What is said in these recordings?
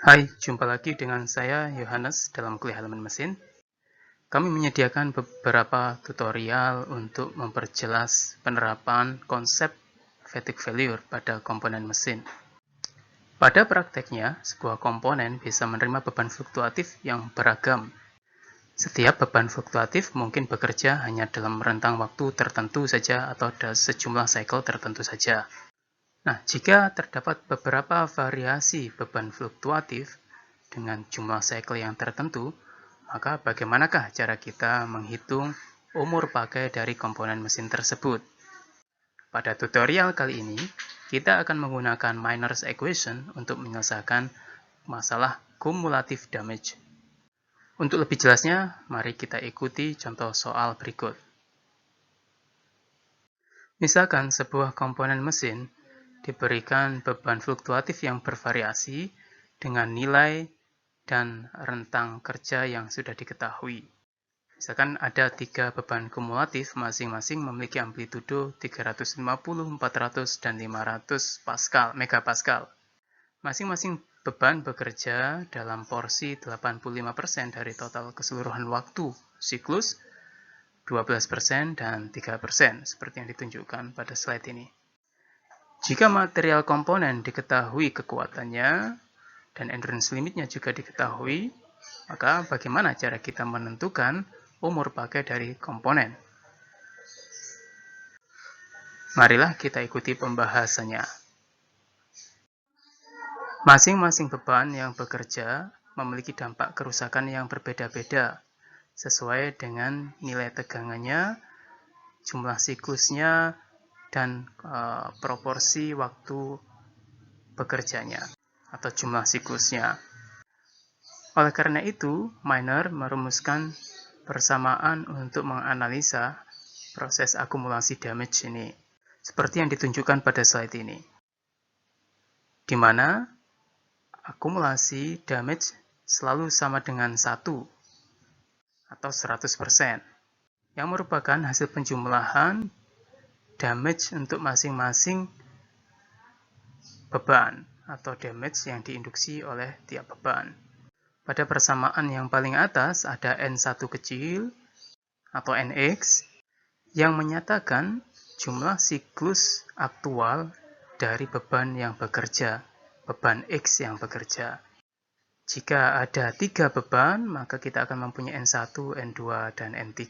Hai, jumpa lagi dengan saya Yohanes dalam kuliah halaman mesin. Kami menyediakan beberapa tutorial untuk memperjelas penerapan konsep fatigue failure pada komponen mesin. Pada prakteknya, sebuah komponen bisa menerima beban fluktuatif yang beragam. Setiap beban fluktuatif mungkin bekerja hanya dalam rentang waktu tertentu saja atau sejumlah cycle tertentu saja. Nah, jika terdapat beberapa variasi beban fluktuatif dengan jumlah cycle yang tertentu, maka bagaimanakah cara kita menghitung umur pakai dari komponen mesin tersebut? Pada tutorial kali ini, kita akan menggunakan Miner's Equation untuk menyelesaikan masalah cumulative damage. Untuk lebih jelasnya, mari kita ikuti contoh soal berikut. Misalkan sebuah komponen mesin diberikan beban fluktuatif yang bervariasi dengan nilai dan rentang kerja yang sudah diketahui. Misalkan ada 3 beban kumulatif, masing-masing memiliki amplitudo 350, 400, dan 500 megapascal. Masing-masing beban bekerja dalam porsi 85% dari total keseluruhan waktu siklus, 12% dan 3%, seperti yang ditunjukkan pada slide ini. Jika material komponen diketahui kekuatannya dan endurance limitnya juga diketahui, maka bagaimana cara kita menentukan umur pakai dari komponen? Marilah kita ikuti pembahasannya. Masing-masing beban yang bekerja memiliki dampak kerusakan yang berbeda-beda sesuai dengan nilai tegangannya, jumlah siklusnya, dan proporsi waktu bekerjanya atau jumlah siklusnya. Oleh karena itu, Miner merumuskan persamaan untuk menganalisa proses akumulasi damage ini, seperti yang ditunjukkan pada slide ini, di mana akumulasi damage selalu sama dengan 1 atau 100%, yang merupakan hasil penjumlahan damage untuk masing-masing beban atau damage yang diinduksi oleh tiap beban. Pada persamaan yang paling atas ada N1 kecil atau Nx yang menyatakan jumlah siklus aktual dari beban yang bekerja, beban X yang bekerja. Jika ada 3 beban, maka kita akan mempunyai N1, N2, dan N3.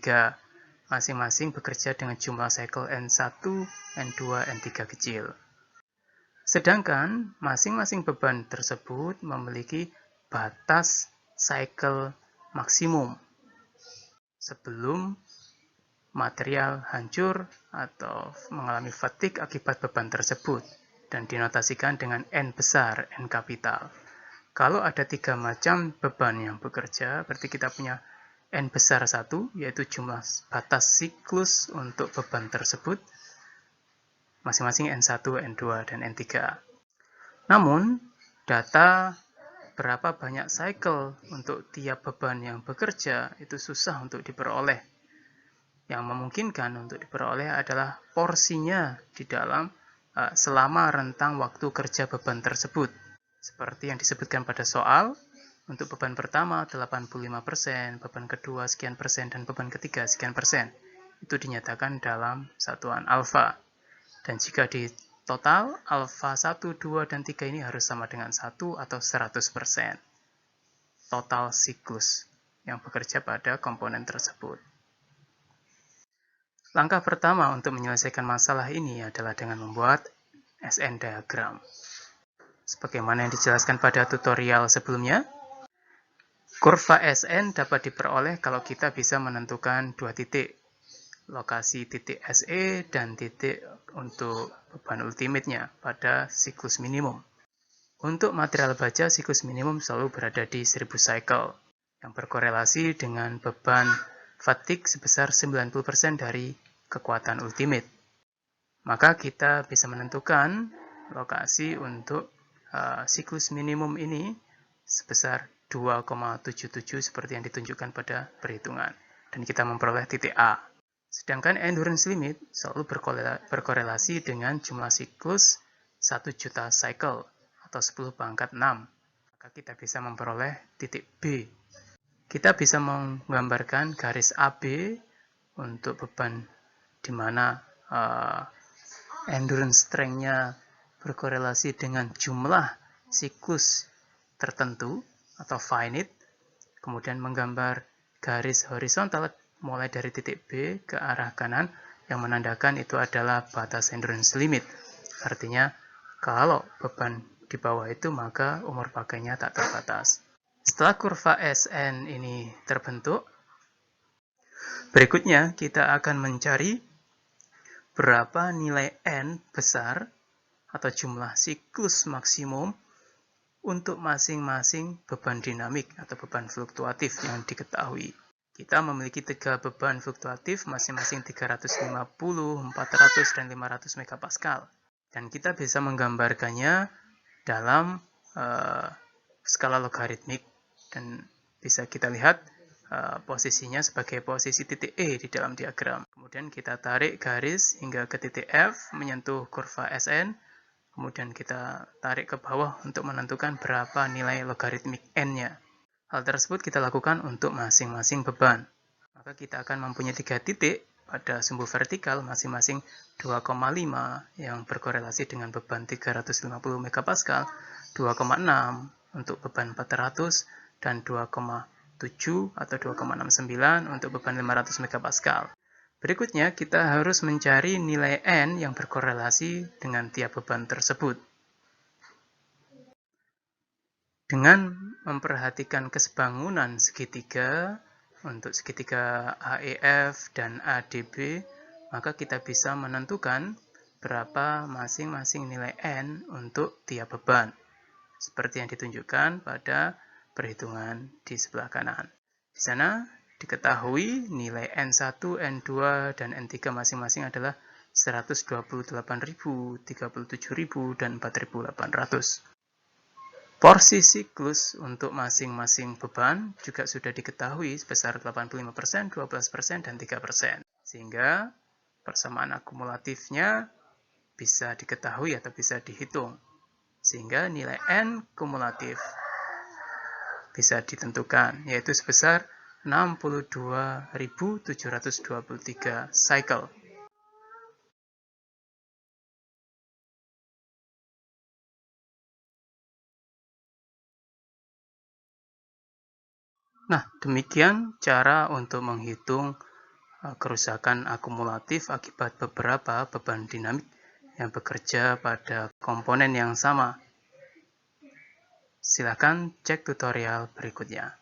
Masing-masing bekerja dengan jumlah cycle N1, N2, N3 kecil. Sedangkan masing-masing beban tersebut memiliki batas cycle maksimum sebelum material hancur atau mengalami fatigue akibat beban tersebut dan dinotasikan dengan N besar, N kapital. Kalau ada 3 macam beban yang bekerja, berarti kita punya N besar 1, yaitu jumlah batas siklus untuk beban tersebut, masing-masing N1, N2, dan N3. Namun, data berapa banyak cycle untuk tiap beban yang bekerja itu susah untuk diperoleh. Yang memungkinkan untuk diperoleh adalah porsinya di dalam selama rentang waktu kerja beban tersebut. Seperti yang disebutkan pada soal, untuk beban pertama 85%, beban kedua sekian persen, dan beban ketiga sekian persen. Itu dinyatakan dalam satuan alfa. Dan jika di total, alfa 1, 2, dan 3 ini harus sama dengan 1 atau 100% total siklus yang bekerja pada komponen tersebut. Langkah pertama untuk menyelesaikan masalah ini adalah dengan membuat SN diagram. Sebagaimana yang dijelaskan pada tutorial sebelumnya, kurva SN dapat diperoleh kalau kita bisa menentukan 2 titik, lokasi titik SE dan titik untuk beban ultimate-nya pada siklus minimum. Untuk material baja, siklus minimum selalu berada di 1000 cycle, yang berkorelasi dengan beban fatigue sebesar 90% dari kekuatan ultimate. Maka kita bisa menentukan lokasi untuk siklus minimum ini sebesar 2,77 seperti yang ditunjukkan pada perhitungan. Dan kita memperoleh titik A. Sedangkan endurance limit selalu berkorelasi dengan jumlah siklus 1 juta cycle atau 10 pangkat 6 maka kita bisa memperoleh titik B. Kita bisa menggambarkan garis AB untuk beban di mana endurance strength-nya berkorelasi dengan jumlah siklus tertentu atau finite, kemudian menggambar garis horizontal mulai dari titik B ke arah kanan yang menandakan itu adalah batas endurance limit. Artinya kalau beban di bawah itu maka umur pakainya tak terbatas. Setelah kurva SN ini terbentuk, berikutnya kita akan mencari berapa nilai N besar atau jumlah siklus maksimum untuk masing-masing beban dinamik atau beban fluktuatif yang diketahui. Kita memiliki 3 beban fluktuatif masing-masing 350, 400, dan 500 MPa. Dan kita bisa menggambarkannya dalam skala logaritmik dan bisa kita lihat posisinya sebagai posisi titik E di dalam diagram. Kemudian kita tarik garis hingga ke titik F menyentuh kurva SN. Kemudian kita tarik ke bawah untuk menentukan berapa nilai logaritmik N-nya. Hal tersebut kita lakukan untuk masing-masing beban. Maka kita akan mempunyai 3 titik pada sumbu vertikal masing-masing 2,5 yang berkorelasi dengan beban 350 MPa, 2,6 untuk beban 400, dan 2,7 atau 2,69 untuk beban 500 MPa. Berikutnya, kita harus mencari nilai N yang berkorelasi dengan tiap beban tersebut. Dengan memperhatikan kesebangunan segitiga untuk segitiga AEF dan ADB, maka kita bisa menentukan berapa masing-masing nilai N untuk tiap beban, seperti yang ditunjukkan pada perhitungan di sebelah kanan. Di sana diketahui nilai N1, N2, dan N3 masing-masing adalah 128.000, 37.000, dan 4.800. Porsi siklus untuk masing-masing beban juga sudah diketahui sebesar 85%, 12%, dan 3%. Sehingga persamaan akumulatifnya bisa diketahui atau bisa dihitung. Sehingga nilai N kumulatif bisa ditentukan, yaitu sebesar 62.723 cycle. Nah, demikian cara untuk menghitung kerusakan akumulatif akibat beberapa beban dinamik yang bekerja pada komponen yang sama. Silakan cek tutorial berikutnya.